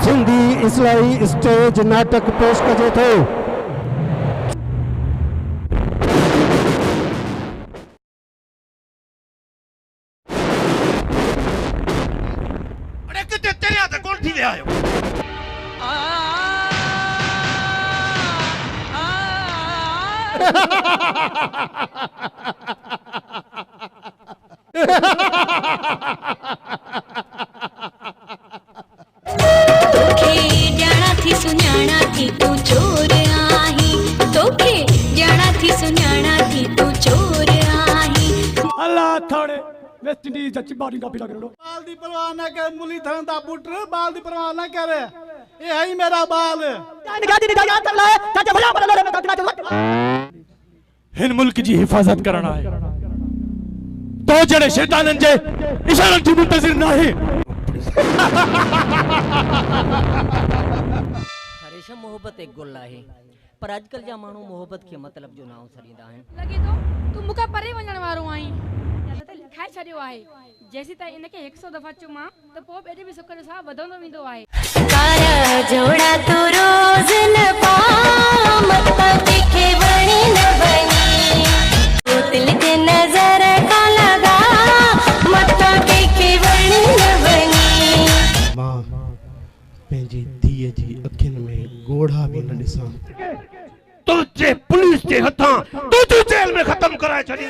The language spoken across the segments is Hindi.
सिंधी इस्लाही स्टेज नाटक पेश कजे थो। अरे किथे तेरे हाथ कौन थी ले आयो? अल्लाह थोड़े वेस्ट इंडीज अच्छी बारी का पिला करो। बाल दी परवाह ना कर मुली थन दा पुत्र बाल दी परवाह ना कर ये है ही मेरा बाल। हिन मुल्क जी हिफाजत करना है तो जड़े शैतानन जे इशारन जी मुंतजिर नहीं। हमेशा मोहब्बत एक गुल है पर आजकल जा मानू मोहब्बत के मतलब जो नाम सरीदा है लगे तो तू मुका परे वणन वारो आई या त लिखाए छडियो आहे जैसी त इनके 100 दफा चुमा त पो बेडे भी सुकर सा वधंदो विंदो आहे। काया जोड़ा तो रोज न पा मत देखे बणी न बनी दिल के नजर का लगा मत देखे बणी न बनी। मां पंहिंजी धीअ जी अखियुनि में गोढ़ा भी न ॾिसां तुझे पुलिस के हथा तुझे जेल में खत्म कराए छड़ी।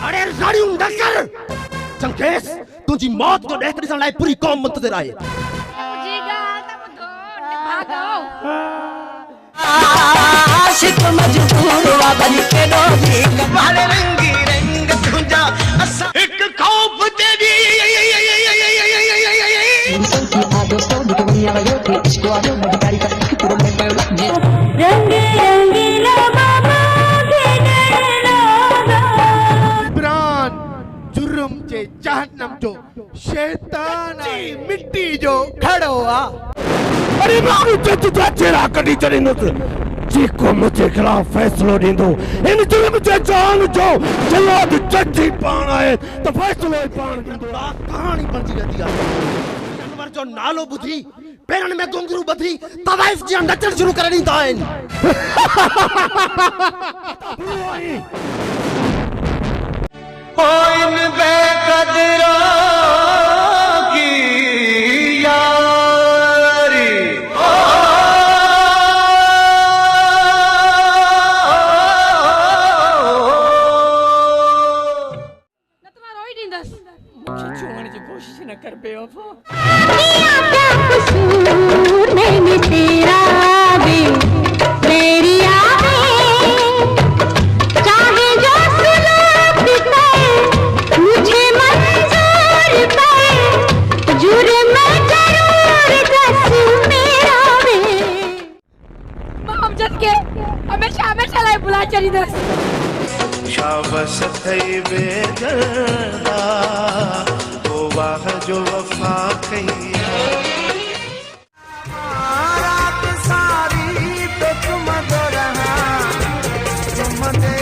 अरे साड़ियों न कर संकेश तुझी मौत को देख ॾिसण लाइ पूरी कौम मुंतज़िर आहे। जी ॻाल्हि त ॿुधो न भागो आशिक मजबूर वा बन के डोली कपाल रंगी रंग तुझा असा एक खौफ तेरी रंग रंगीला बाबा के डरना इमरान जुर्म जे जहन्नम जो शैतान जी मिट्टी जो खड़ो आ। अरे मारू तुझा चेहरा कढी छॾींदुसि जेको मुंहिंजे ख़िलाफ़ फ़ैसिलो ॾींदो इन जुर्म जे जान जो जलाद जजी पाण आहे त फ़ैसिलो ई पाण ॾींदो। कहाणी बणजी वेंदी आहे। जानवर जो नालो ॿुधी पेरनि में घुंघरू ॿधी तवाइफ़ जी नचण शुरू करे ॾींदा आहिनि। ओ इन बेकदरों की यारी न त मां रोई ॾींदस मुझे छुअण जी कोशिश न कर बेवफा। क्या कसूर मैंने तेरा भी तेरी यादें चाहे जो सुना मुझे मंजूर पे जुर्म जरूर दस मेरा वे मां अमजद के हमेशा हमेशा लाइ बुला छडींदस। शाबस थई बेदर्दा ओ वाह जो वफा कई रात सारी पे तुम दो रहा तुम दे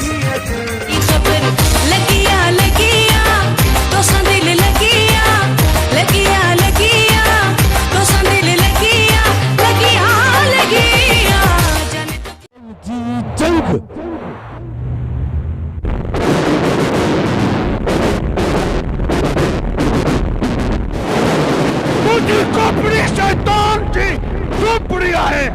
ये दिल सबर लगिया लगिया तो संदिल लगिया लगिया लगिया तो संदिल लगिया लगिया लगिया जंग तुझी खोपड़ी शैतान की खोपड़ी आहे।